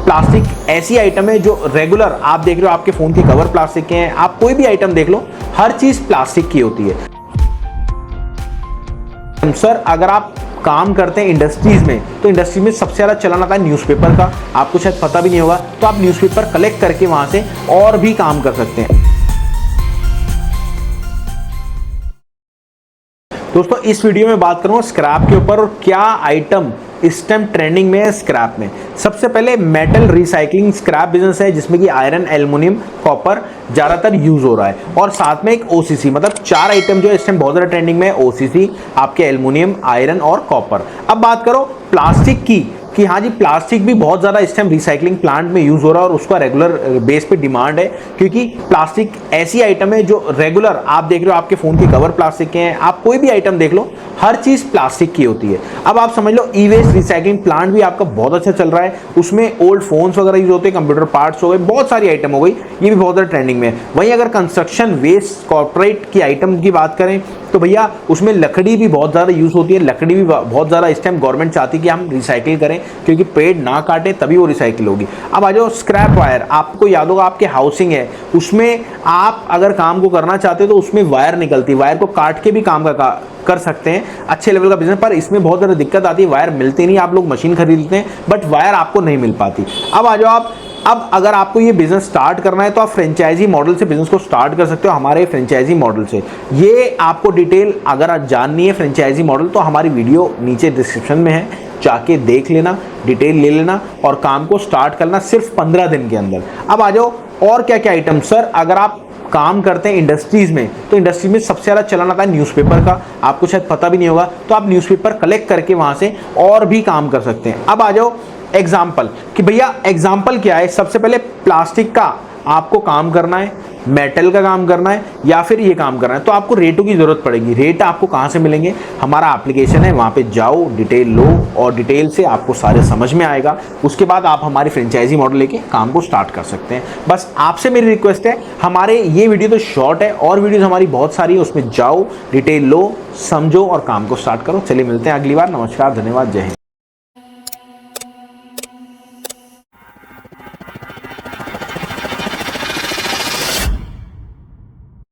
Plastic ऐसी item है जो रेगुलर आप देख रहे हो, आपके फोन के कवर प्लास्टिक के हैं, आप कोई भी आइटम देख लो, हर चीज प्लास्टिक की होती है। सर अगर आप काम करते हैं इंडस्ट्रीज में, तो इंडस्ट्री में सबसे ज्यादा चलन आता है न्यूज़पेपर का, आपको शायद पता भी नहीं होगा, तो आप न्यूज़पेपर कलेक्ट करके वहां से और भी काम कर सकते हैं। दोस्तों इस वीडियो में बात करूंगा स्क्रैप के ऊपर और क्या आइटम इस टाइम ट्रेंडिंग में है स्क्रैप में। सबसे पहले मेटल रिसाइकलिंग स्क्रैप बिजनेस है, जिसमें कि आयरन, एल्युमिनियम, कॉपर ज्यादातर यूज हो रहा है, और साथ में एक ओसीसी, मतलब चार आइटम जो इस टाइम बहुत ज्यादा ट्रेंडिंग में है, ओसीसी, आपके एल्युमिनियम, आयरन और कॉपर। अब बात करो प्लास्टिक की, कि हाँ जी प्लास्टिक भी बहुत ज़्यादा इस टाइम रिसाइकलिंग प्लांट में यूज़ हो रहा है और उसका रेगुलर बेस पे डिमांड है, क्योंकि प्लास्टिक ऐसी आइटम है जो रेगुलर आप देख रहे हो, आपके फ़ोन के कवर प्लास्टिक के हैं, आप कोई भी आइटम देख लो, हर चीज़ प्लास्टिक की होती है। अब आप समझ लो ई वेस्ट रिसाइकलिंग प्लांट भी आपका बहुत अच्छा चल रहा है, उसमें ओल्ड फोन्स वगैरह यूज होते हैं, कंप्यूटर पार्ट्स हो गए, बहुत सारी आइटम हो गई, ये भी बहुत ज़्यादा ट्रेंडिंग में है। वहीं अगर कंस्ट्रक्शन वेस्ट कॉर्पोरेट की आइटम की बात करें तो भैया उसमें लकड़ी भी बहुत ज़्यादा यूज़ होती है, लकड़ी भी बहुत ज़्यादा इस टाइम गवर्नमेंट चाहती है कि हम रिसाइकिल करें, क्योंकि पेड़ ना काटे तभी वो रिसाइकिल होगी। अब आ जाओ स्क्रैप वायर, आपको याद होगा आपके हाउसिंग है, उसमें आप अगर काम को करना चाहते हो तो उसमें वायर निकलती है, वायर को काट के भी काम कर सकते हैं, अच्छे लेवल का बिजनेस। पर इसमें बहुत ज़्यादा दिक्कत आती है, वायर मिलती नहीं, आप लोग मशीन खरीदते हैं बट वायर आपको नहीं मिल पाती। अब आ जाओ आप, अब अगर आपको ये बिजनेस स्टार्ट करना है तो आप फ्रेंचाइजी मॉडल से बिजनेस को स्टार्ट कर सकते हो, हमारे फ्रेंचाइजी मॉडल से। ये आपको डिटेल अगर आप जाननी है फ्रेंचाइजी मॉडल, तो हमारी वीडियो नीचे डिस्क्रिप्शन में है, जाके देख लेना, डिटेल ले लेना और काम को स्टार्ट करना सिर्फ 15 दिन के अंदर। अब आ जाओ और क्या क्या आइटम। सर अगर आप काम करते हैं इंडस्ट्रीज में, तो इंडस्ट्री में सबसे ज़्यादा चलन आता है न्यूज़पेपर का, आपको शायद पता भी नहीं होगा, तो आप न्यूज़पेपर कलेक्ट करके वहां से और भी काम कर सकते हैं। अब आ जाओ एग्जाम्पल, कि भैया एग्जाम्पल क्या है। सबसे पहले प्लास्टिक का आपको काम करना है, मेटल का काम करना है, या फिर ये काम करना है, तो आपको रेटों की जरूरत पड़ेगी। रेट आपको कहाँ से मिलेंगे, हमारा एप्लीकेशन है, वहाँ पे जाओ, डिटेल लो और डिटेल से आपको सारे समझ में आएगा। उसके बाद आप हमारी फ्रेंचाइजी मॉडल लेके काम को स्टार्ट कर सकते हैं। बस आपसे मेरी रिक्वेस्ट है, हमारे ये वीडियो तो शॉर्ट है और वीडियोज हमारी बहुत सारी है, उसमें जाओ, डिटेल लो, समझो और काम को स्टार्ट करो। चलिए मिलते हैं अगली बार। नमस्कार, धन्यवाद, जय हिंद।